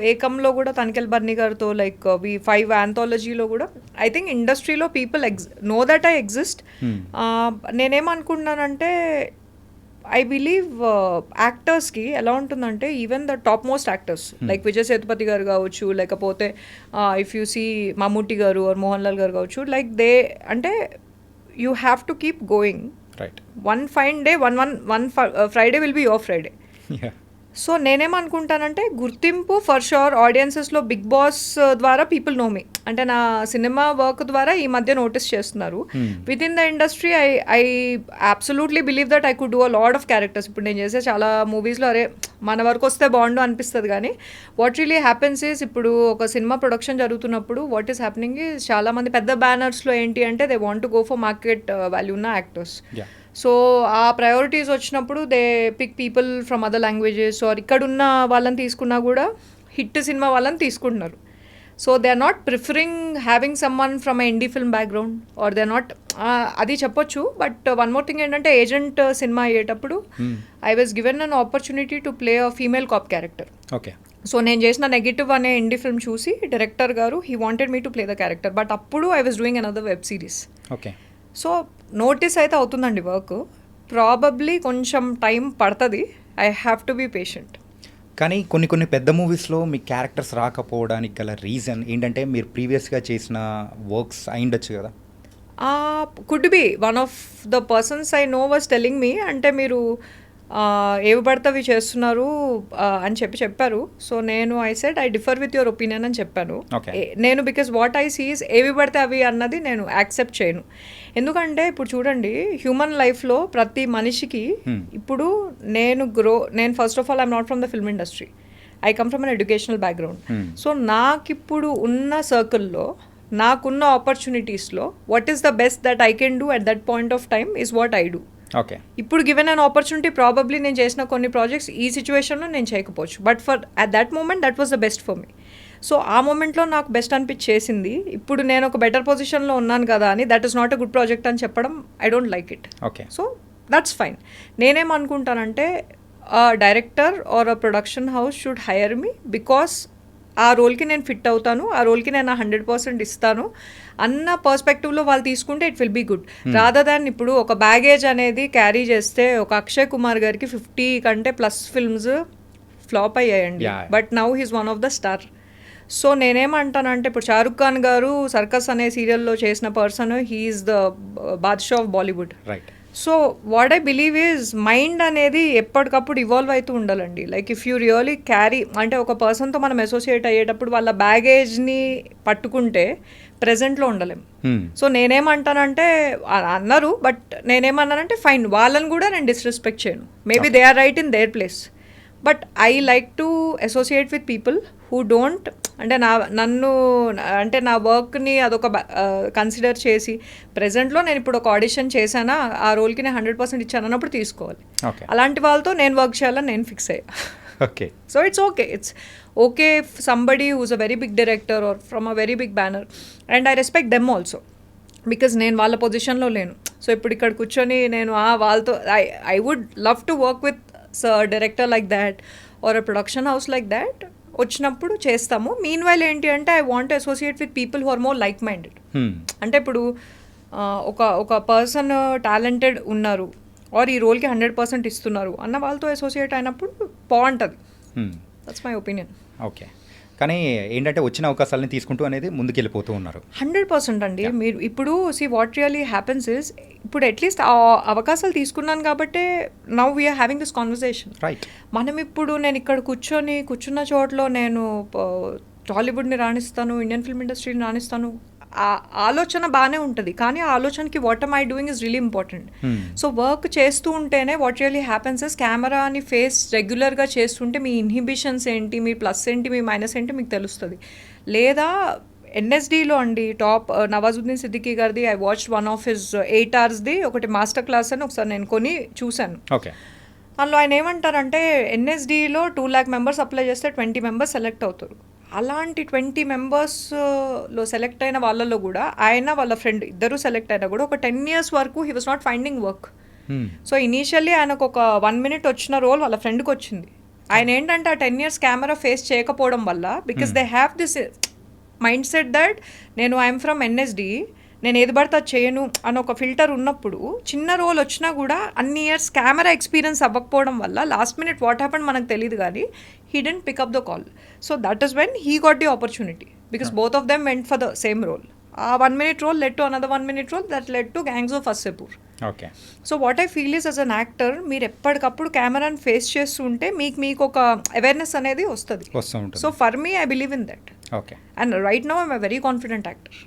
ఏకంలో కూడా తనికెల్ బర్ని గారితో లైక్ వి 5 ఆంథాలజీలో కూడా ఐ థింక్ ఇండస్ట్రీలో people know that I exist. నేనేమనుకుంటున్నానంటే ఐ బిలీవ్ యాక్టర్స్కి ఎలా ఉంటుందంటే even the top most actors like Vijay Sethupathi గారు కావచ్చు, లేకపోతే ఇఫ్ యూ సీ మమ్ముట్టి గారు ఆర్ మోహన్ లాల్ గారు కావచ్చు, లైక్ దే అంటే you have to keep going. Right. One fine day one Friday will be your Friday. So నేనేమనుకుంటానంటే గుర్తింపు ఫర్ షూర్ ఆడియన్సెస్లో బిగ్ బాస్ ద్వారా పీపుల్ నో మీ, అంటే నా సినిమా వర్క్ ద్వారా ఈ మధ్య నోటీస్ చేస్తున్నారు. Within the industry I absolutely believe that I could do a lot of characters. ఇప్పుడు నేను చేసే చాలా మూవీస్లో అరే మన వరకు వస్తే బాగుండు అనిపిస్తుంది, కానీ వాట్ రియలీ హ్యాపెన్స్ ఈస్ ఇప్పుడు ఒక సినిమా ప్రొడక్షన్ జరుగుతున్నప్పుడు వాట్ ఈస్ హ్యాపెనింగ్ ఈజ్ చాలా మంది పెద్ద బ్యానర్స్లో ఏంటి అంటే they want to go for market value ఉన్న యాక్టర్స్. సో ఆ ప్రయారిటీస్ వచ్చినప్పుడు they pick people from other languages or ఇక్కడున్న వాళ్ళని తీసుకున్నా కూడా హిట్ సినిమా వాళ్ళని తీసుకుంటున్నారు. So they are not preferring having someone from a indie film background or they are not, అది చెప్పొచ్చు. బట్ వన్ మోర్ థింగ్ ఏంటంటే ఏజెంట్ సినిమా అయ్యేటప్పుడు I was given an opportunity to play a female cop character. Okay. So నేను చేసిన Negative అనే indie film చూసి director గారు he wanted me to play the character, but అప్పుడు I was doing another web series. Okay. So notice అయితే అవుతుందండి work, probably కొంచెం time పడుతుంది. I have to be patient. కానీ కొన్ని పెద్ద మూవీస్లో మీ క్యారెక్టర్స్ రాకపోవడానికి గల రీజన్ ఏంటంటే మీరు ప్రీవియస్గా చేసిన వర్క్స్ అయిండొచ్చు కదా? Could be one of the persons I know was telling me, అంటే మీరు ఏవి పడితే అవి చేస్తున్నారు అని చెప్పారు. సో నేను I said I differ with your opinion అని చెప్పాను. నేను బికాస్ వాట్ ఐ సీస్ ఏవి పడితే అవి అన్నది నేను యాక్సెప్ట్ చేయను. ఎందుకంటే ఇప్పుడు చూడండి హ్యూమన్ లైఫ్లో ప్రతి మనిషికి ఇప్పుడు నేను first of all I'm not from the film industry, I come from an educational background. So నాకిప్పుడు ఉన్న సర్కిల్లో నాకున్న ఆపర్చునిటీస్లో what is the best that I can do at that point of time is what I do. Okay. ఇప్పుడు given an opportunity probably నేను చేసిన కొన్ని projects ఈ సిచ్యువేషన్లో నేను చేయకపోవచ్చు, but for at that moment that was the best for me. So ఆ మూమెంట్లో నాకు బెస్ట్ అనిపించేసింది. ఇప్పుడు నేను ఒక బెటర్ పొజిషన్లో ఉన్నాను కదా అని that is not a good project అని చెప్పడం I don't like it. Okay. So that's fine. నేనేమనుకుంటానంటే director or a production house should hire me because ఆ రోల్కి నేను ఫిట్ అవుతాను, ఆ రోల్కి నేను 100% ఇస్తాను అన్న పర్స్పెక్టివ్లో వాళ్ళు తీసుకుంటే it will be good. Rather than ఇప్పుడు ఒక బ్యాగేజ్ అనేది క్యారీ చేస్తే ఒక అక్షయ్ కుమార్ గారికి 50 కంటే ప్లస్ ఫిల్మ్స్ ఫ్లాప్ అయ్యాయండి, but now he's one of the star. So నేనేమంటానంటే ఇప్పుడు షారుఖ్ ఖాన్ గారు సర్కస్ అనే సీరియల్లో చేసిన పర్సన్, హీఈస్ ద బాద్షా of Bollywood. Right. So what I believe is mind అనేది ఎప్పటికప్పుడు ఇవాల్వ్ అవుతూ ఉండాలండి. Like if you really carry అంటే ఒక పర్సన్తో మనం అసోసియేట్ అయ్యేటప్పుడు వాళ్ళ బ్యాగేజ్ని పట్టుకుంటే ప్రెజెంట్లో ఉండలేం. సో నేనేమంటానంటే అన్నారు, బట్ నేనేమన్నానంటే ఫైన్, వాళ్ళని కూడా నేను డిస్రెస్పెక్ట్ చేయను. Maybe they are right in their place, but I like to associate with people who don't అంటే నన్ను అంటే నా వర్క్ని అదొక కన్సిడర్ చేసి ప్రెజెంట్లో నేను ఇప్పుడు ఒక ఆడిషన్ చేశానా ఆ రోల్కి నేను 100% ఇచ్చాను అన్నప్పుడు తీసుకోవాలి. అలాంటి వాళ్ళతో నేను వర్క్ చేయాలని నేను ఫిక్స్ అయ్యా. Okay. So it's okay somebody who's a very big director or from a very big banner and I respect them also because నేను వాళ్ళ పొజిషన్లో లేను. సో ఇప్పుడు ఇక్కడ కూర్చొని నేను వాళ్ళతో I would love to work with director like that or a production house like that. వచ్చినప్పుడు చేస్తాము. మీన్ వైల్ ఏంటి అంటే I want to associate with people who are more like minded. అంటే ఇప్పుడు ఒక పర్సన్ టాలెంటెడ్ ఉన్నారు ఆర్ ఈ రోల్కి 100% ఇస్తున్నారు అన్న వాళ్ళతో అసోసియేట్ అయినప్పుడు బాగుంటుంది. That's my opinion. ఓకే. కానీ ఏంటంటే వచ్చిన అవకాశాలని తీసుకుంటూ అనేది ముందుకెళ్ళిపోతూ ఉన్నారు. 100% అండి. మీరు ఇప్పుడు see what really happens is ఇప్పుడు అట్లీస్ట్ ఆ అవకాశాలు తీసుకున్నాను కాబట్టి now we are having this conversation. Right. మనం ఇప్పుడు నేను ఇక్కడ కూర్చున్న చోట్లో నేను టాలీవుడ్ని రాణిస్తాను, ఇండియన్ ఫిల్మ్ ఇండస్ట్రీని రాణిస్తాను, ఆ ఆలోచన బాగానే ఉంటుంది, కానీ ఆ ఆలోచనకి what I doing is really important. So work చేస్తూ ఉంటేనే వాట్ రియలీ హ్యాపెన్స్ ఇస్ కెమెరాని ఫేస్ రెగ్యులర్గా చేస్తుంటే మీ ఇన్హిబిషన్స్ ఏంటి, మీ ప్లస్ ఏంటి, మీ మైనస్ ఏంటి మీకు తెలుస్తుంది. లేదా ఎన్ఎస్డిలో అండి టాప్ నవాజుద్దీన్ సిద్దికీ గారిది I watched one of his 8 hours ఒకటి మాస్టర్ క్లాస్ అని ఒకసారి నేను కొని చూశాను. ఓకే. అందులో ఆయన ఏమంటారంటే ఎన్ఎస్డిలో 2 lakh members అప్లై చేస్తే 20 members సెలెక్ట్ అవుతారు. అలాంటి 20 members సెలెక్ట్ అయిన వాళ్ళలో కూడా ఆయన వాళ్ళ ఫ్రెండ్ ఇద్దరు సెలెక్ట్ అయినా కూడా ఒక 10 years వరకు he was not finding work. So initially ఆయనకు ఒక 1 minute వచ్చిన రోల్ వాళ్ళ ఫ్రెండ్కి వచ్చింది. ఆయన ఏంటంటే ఆ 10 years కెమెరా ఫేస్ చేయకపోవడం వల్ల because they have this mind set that నేను ఐఎమ్ ఫ్రమ్ ఎన్ఎస్డి, నేను ఏది పడితే అది చేయను అని ఒక ఫిల్టర్ ఉన్నప్పుడు చిన్న రోల్ వచ్చినా కూడా అన్ని ఇయర్స్ కెమెరా ఎక్స్పీరియన్స్ అవ్వకపోవడం వల్ల లాస్ట్ మినిట్ వాట్ హ్యాపెండ్ మనకు తెలియదు కానీ he didn't pick up the call. So that is when he got the opportunity because both of them went for the same role. ఆ 1 minute role led to another 1 minute role that led to Gangs of Wasseypur. Okay. So what I feel is as an actor మీరు ఎప్పటికప్పుడు కెమెరాని face చేస్తుంటే మీకు ఒక awareness అనేది వస్తుంది. వస్తూ ఉంటుంది. So for me I believe in that. Okay. And right now I'm a very confident actor.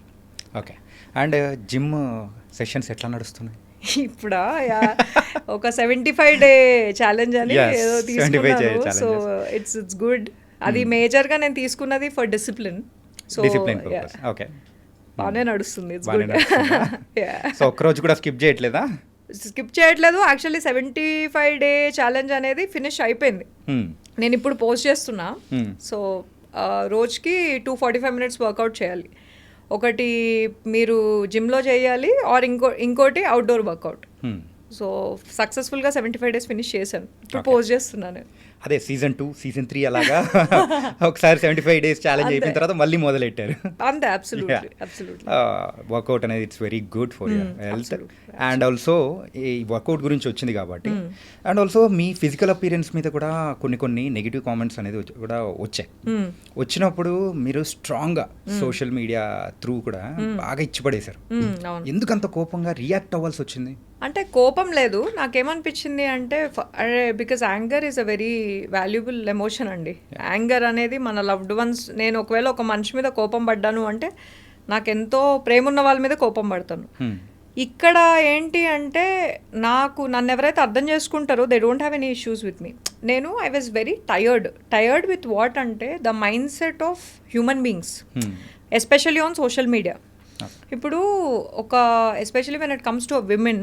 Okay. And gym sessions ఎట్లా నడుస్తున్నాయి? ఇప్పుడా ఒక 75 day ఛాలెంజ్ అని Yes, ఏదో 75 day తీసుకున్నాను. So challenges. It's good. అది మేజర్గా నేను తీసుకున్నది for discipline. So discipline purpose. Okay. బాగానే నడుస్తుంది. ఇట్స్ బాగానే గుడ్. నడుస్తుందా? సో ఒక్కరోజు కూడా స్కిప్ చేయట్లేదా? స్కిప్ చేయట్లేదు. యాక్చువల్లీ 75 day ఛాలెంజ్ అనేది ఫినిష్ అయిపోయింది. నేను ఇప్పుడు పోస్ట్ చేస్తున్నా. సో రోజుకి 245 minutes వర్కౌట్ చేయాలి. ఒకటి మీరు జిమ్లో చేయాలి ఆర్ ఇంకోటి అవుట్డోర్ వర్కౌట్. సో సక్సెస్ఫుల్గా 75 days ఫినిష్ చేశాను. ఇప్పుడు పోస్ట్ చేస్తున్నాను. అదే సీజన్ 2 సీజన్ 3 అలాగా ఒకసారి 75 days ఛాలెంజ్ అయిపోయిన తర్వాత మళ్ళీ మొదలెట్టారు. అంతే. Absolutely absolutely. వర్కౌట్ అనేది it's very good for your health. And also ఈ వర్కౌట్ గురించి వచ్చింది కాబట్టి and also me physical appearance మీద కూడా కొన్ని నెగిటివ్ కామెంట్స్ అనేది కూడా వచ్చాయి. వచ్చినప్పుడు మీరు స్ట్రాంగ్గా సోషల్ మీడియా త్రూ కూడా బాగా ఇచ్చిపడేశారు. ఎందుకంత కోపంగా రియాక్ట్ అవ్వాల్సి వచ్చింది? అంటే కోపం లేదు. నాకేమనిపించింది అంటే because anger is a very valuable emotion అండి. యాంగర్ అనేది మన లవ్డ్ వన్స్, నేను ఒకవేళ ఒక మనిషి మీద కోపం పడ్డాను అంటే నాకు ఎంతో ప్రేమ ఉన్న వాళ్ళ మీద కోపం పడతాను. ఇక్కడ ఏంటి అంటే నన్ను ఎవరైతే అర్థం చేసుకుంటారో they don't have any issues with me. I was very tired with what అంటే the mindset of human beings, especially on social media. ఇప్పుడు especially when it comes to a women,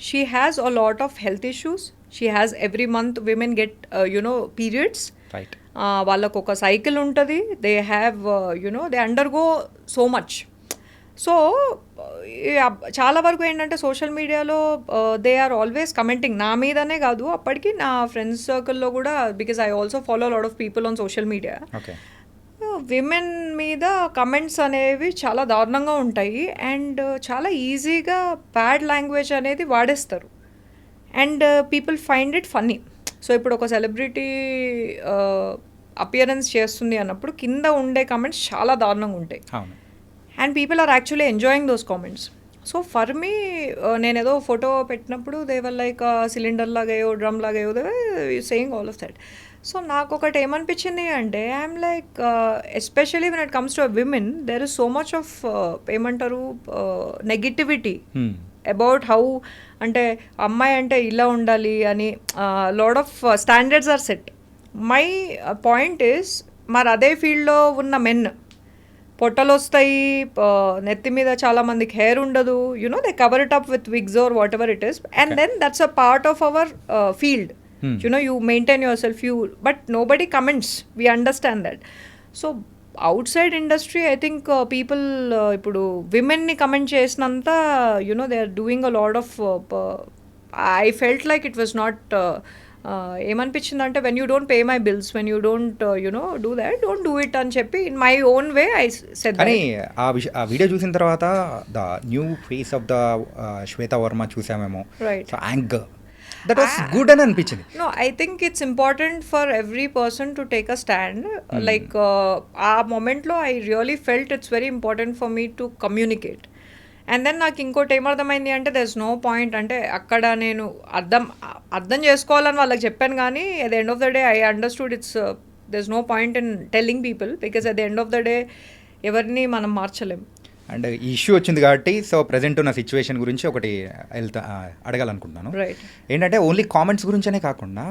she has a lot of health issues. She has every month women get periods. వాళ్ళకు ఒక cycle ఉంటుంది. They have they undergo so much. So చాలా వరకు ఏంటంటే social మీడియాలో they are always commenting. నా మీదనే కాదు, అప్పటికి నా ఫ్రెండ్స్ సర్కిల్లో కూడా, because I also follow lot of people on social media. Women మీద కమెంట్స్ అనేవి చాలా దారుణంగా ఉంటాయి అండ్ చాలా ఈజీగా బ్యాడ్ లాంగ్వేజ్ అనేది వాడేస్తారు and people find it funny. So ఇప్పుడు ఒక సెలబ్రిటీ అపియరెన్స్ చేస్తుంది అన్నప్పుడు కింద ఉండే కమెంట్స్ చాలా దారుణంగా ఉంటాయి and people are actually enjoying those comments. So for me నేను ఏదో ఫోటో పెట్టినప్పుడు దే వర్ లైక్ సిలిండర్ లాగాయో డ్రమ్ లాగాయో they saying all of that. So నాకు ఒకటి ఏమనిపించింది అంటే I'm like especially when it comes to a women there is so much of ఏమంటారు నెగిటివిటీ అబౌట్ హౌ అంటే అమ్మాయి అంటే ఇలా ఉండాలి అని lot of standards are set. My point is మరి అదే ఫీల్డ్లో ఉన్న మెన్ పొట్టలు వస్తాయి, నెత్తి మీద చాలా మందికి హెయిర్ ఉండదు, they cover it up with wigs or whatever it is and then that's a part of our field. You maintain yourself, but nobody comments. We understand that. So outside industry, I think people, ipudu women ni comment chesinanta, they are doing a lot of, I felt like it was not, ఏమనిపించిందంటే when you don't pay my bills, when you don't, do that, don't do it అని చెప్పి in my own way I said that. కానీ ఆ video చూసిన తర్వాత the new face of the Shweta Varma చూసామేమో. Right. So anger that was good అని అనిపించింది. No, I think it's important for every person to take a stand. Like ఆ మొమెంట్లో I really felt it's very important for me to communicate. And then నాకు ఇంకోటి ఏమర్థమైంది అంటే there is no point అంటే అక్కడ నేను అర్థం చేసుకోవాలని వాళ్ళకి చెప్పాను కానీ at the end of the day I understood it's there is no point in telling people because at the end of the day ఎవరిని మనం మార్చలేం. అండ్ ఈ ఇష్యూ వచ్చింది కాబట్టి సో ప్రజెంట్ ఉన్న సిచ్యువేషన్ గురించి ఒకటి అడగాలనుకుంటున్నాను. ఏంటంటే ఓన్లీ కామెంట్స్ గురించనే కాకుండా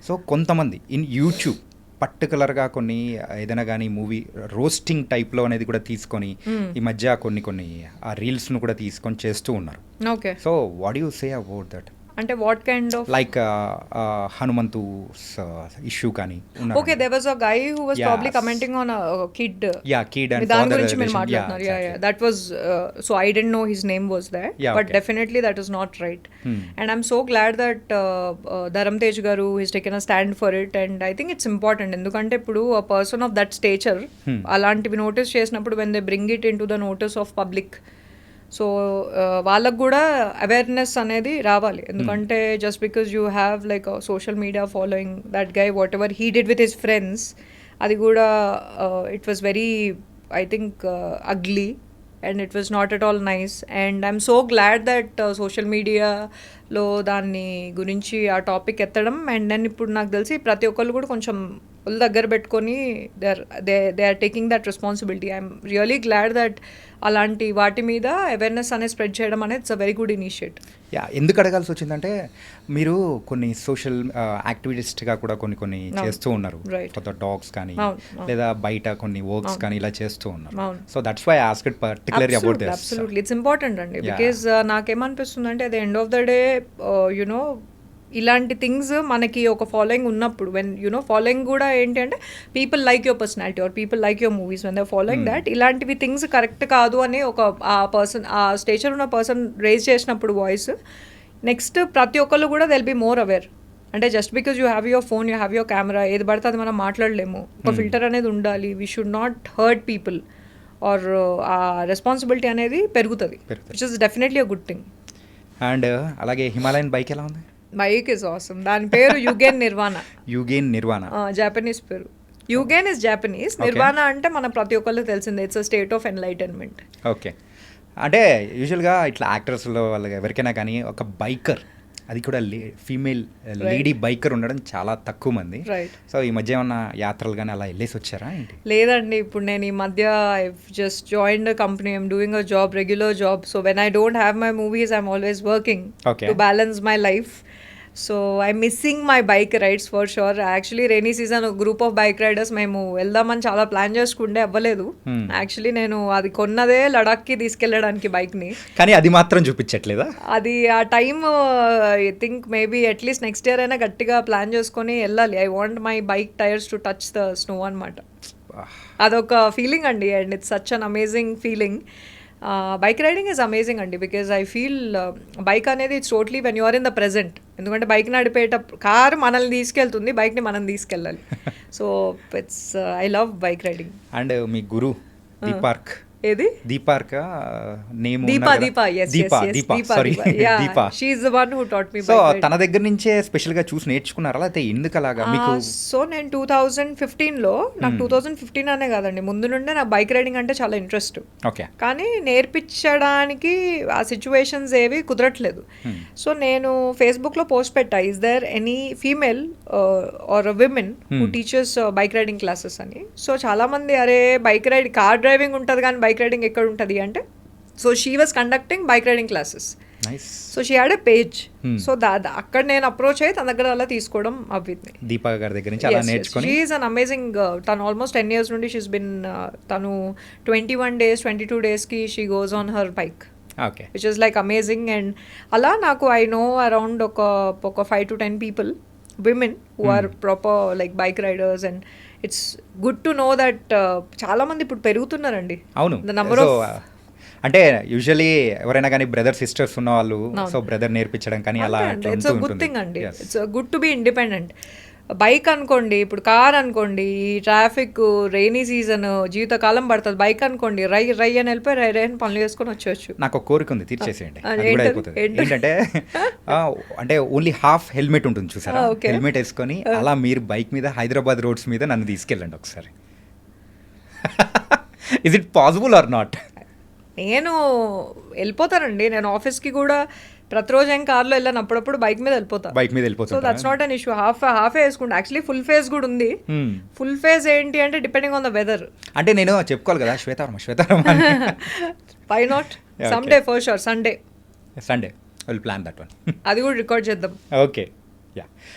సో కొంతమంది ఇన్ యూట్యూబ్ పర్టికులర్గా కొన్ని ఏదైనా కానీ మూవీ రోస్టింగ్ టైప్లో అనేది కూడా తీసుకొని ఈ మధ్య కొన్ని ఆ రీల్స్ను కూడా తీసుకొని చేస్తూ ఉన్నారు. Okay. So what you say about that? అంటే what kind of like Hanumanthu issue కానీ okay there was a guy who was probably commenting on kid kid and దాని గురించి మీరు మాట్లాడుతున్నారు that was so I don't know his name was that but definitely that is not right and I'm so glad that Dharam Tej garu his taken a stand for it and I think it's important ఎందుకంటే ఇప్పుడు a person of that stature అలాంటివి notice చేసినప్పుడు when they bring it in to the notice of public so వాళ్ళకు కూడా awareness అనేది రావాలి ఎందుకంటే just because you have like social media following that guy what ever he did with his friends అది కూడా it was very I think ugly and it was not at all nice and I'm so glad that social మీడియాలో దాన్ని గురించి ఆ topic ఎత్తడం and then ఇప్పుడు నాకు తెలిసి ప్రతి ఒక్కళ్ళు కూడా కొంచెం ఒళ్ళు దగ్గర పెట్టుకొని they are taking that responsibility I'm really glad that అలాంటి వాటి మీద అవేర్నెస్ అనేది స్ప్రెడ్ చేయడం అనేది it's a very good initiative ఎందుకు అడగాల్సి వచ్చిందంటే మీరు కొన్ని సోషల్ యాక్టివిస్ట్గా కూడా కొన్ని చేస్తూ ఉన్నారు కొత్త టాక్స్ కానీ లేదా బయట కొన్ని వర్క్స్ కానీ ఇలా చేస్తూ ఉన్నారు so that's why asked particularly about this absolutely it's important అండి బికాజ్ నాకేమనిపిస్తుంది అంటే at the end of the day you know ఇలాంటి థింగ్స్ మనకి ఒక ఫాలోయింగ్ ఉన్నప్పుడు వెన్ యునో ఫాలోయింగ్ కూడా ఏంటి అంటే people like your personality or people like your movies when they following that ఇలాంటివి థింగ్స్ కరెక్ట్ కాదు అని ఒక ఆ పర్సన్ ఆ స్టేచర్ ఉన్న పర్సన్ రేజ్ చేసినప్పుడు వాయిస్ నెక్స్ట్ ప్రతి ఒక్కళ్ళు కూడా దెల్ బీ మోర్ అవేర్ అంటే just because you have your phone you have your camera ఏది పడితే అది మనం మాట్లాడలేము ఒక ఫిల్టర్ అనేది ఉండాలి we should not hurt people or ఆ రెస్పాన్సిబిలిటీ అనేది పెరుగుతుంది which is definitely a good thing and అలాగే హిమాలయన్ బైక్ ఎలా ఉంది బైక్ ఇస్ ఆసమ్ దాని పేరు యుగేన్ నిర్వాణ జాపనీస్ పేరు యుగేన్ ఇస్ జాపనీస్ నిర్వాణ అంటే మన ప్రతి ఒక్కళ్ళు తెలిసిందే it's a state of enlightenment okay అంటే యూజువల్గా ఇట్లా యాక్టర్స్లో వాళ్ళకి ఎవరికైనా కానీ ఒక బైకర్ అది కూడా ఫీమేల్ లేడీ బైకర్ ఉండడం చాలా తక్కువ మంది సో ఈ మధ్య ఏమన్నా యాత్రలు కానీ అలా వెళ్ళేసి వచ్చారా ఏంటి లేదండి ఇప్పుడు నేను ఈ మధ్య I just joined company I'm doing a job regular job so when I don't have my movies I'm always working to balance my life so I'm missing my bike rides for sure actually rainy season group of bike riders మేము వెళ్దామని చాలా plan చేసుకుంటే అవ్వలేదు actually నేను అది కొన్నదే లడాక్కి తీసుకెళ్ళడానికి బైక్ని కానీ అది మాత్రం చూపించట్లేదా అది ఆ time I think maybe at least next year అయినా గట్టిగా ప్లాన్ చేసుకొని వెళ్ళాలి I want my bike tyres to touch the snow అనమాట అదొక ఫీలింగ్ అండి and it's such an amazing feeling bike riding is amazing అండి బికాజ్ ఐ ఫీల్ బైక్ అనేది it's totally when you're in the present ఎందుకంటే bike నడిపేటప్పుడు car మనల్ని తీసుకెళ్తుంది బైక్ని మనం తీసుకెళ్ళాలి so it's I love bike riding and మీ గురు దీపార్క్ ఏది దీపార్క్ నేమ్ సో తన దగ్గర నుంచే స్పెషల్ గా చూసి నేర్చుకున్నారా లేకపోతే ఎందుకు అలాగా మీకు సో నేను 2015లో నాకు 2015 అనే కాదండి ముందు నుండే నాకు బైక్ రైడింగ్ అంటే చాలా ఇంట్రెస్ట్ ఓకే కానీ నేర్పించడానికి ఆ సిచ్యువేషన్స్ ఏవి కుదరట్లేదు సో నేను ఫేస్బుక్లో పోస్ట్ పెట్టా is there any female or women who teachers bike riding classes అని సో చాలా మంది అరే బైక్ రైడింగ్ కార్ డ్రైవింగ్ ఉంటుంది కానీ బైక్ రైడింగ్ ఎక్కడ ఉంటుంది అంటే so she was conducting bike riding classes so she had a page so అక్కడ నేను అప్రోచ్ అయ్యి తన దగ్గర అలా తీసుకోవడం అవ్వింది దీపా గారి దగ్గర నుంచి అలా నేర్చుకొని షీ ఈజ్ అన్ అమేజింగ్ తను ఆల్మోస్ట్ 10 years నుండి షీస్ బిన్ తను 21 days 22 daysకి she goes on her bike okay which is like amazing and అలా నాకు ఐ నో అరౌండ్ ఒక 5 to 10 people women who are proper like bike riders and it's good to know that చాలా మంది ఇప్పుడు పెరుగుతున్నారండి అవును the number of అంటే usually ఎవరైనా కానీ బ్రదర్ సిస్టర్స్ ఉన్న వాళ్ళు సో బ్రదర్ నేర్పించడం కానీ అలా ఇట్స్ అ గుడ్ థింగ్ అండి it's good to be independent bike అనుకోండి ఇప్పుడు కార్ అనుకోండి ఈ ట్రాఫిక్ రెయినీ సీజన్ జీవితకాలం పడుతుంది బైక్ అనుకోండి రై అని వెళ్ళిపోయి రై అని పనులు చేసుకొని వచ్చేవచ్చు నాకు ఒక కోరిక ఉంది తీర్చేసేయండి ఏంటంటే అంటే ఓన్లీ హాఫ్ హెల్మెట్ ఉంటుంది చూసారా హెల్మెట్ వేసుకొని అలా మీరు బైక్ మీద హైదరాబాద్ రోడ్స్ మీద నన్ను తీసుకెళ్ళండి ఒకసారి is it possible are not నేను వెళ్ళిపోతానండి నేను ఆఫీస్కి కూడా ప్రతిరోజు ఏం కార్లో వెళ్ళాను అప్పుడప్పుడు బైక్ మీద వెళ్ళిపోతా so that's not an issue half వేసుకుంటా యాక్చువల్లీ ఫుల్ ఫేస్ కూడా ఉంది ఫుల్ ఫేస్ ఏంటి అంటే డిపెండింగ్ ఆన్ ద వెదర్ అంటే నేను చెప్పుకోవాలి కదా Shwetharamma why not some day for sure Sunday will plan that one అది కూడా రికార్డ్ చేద్దాం ఓకే యా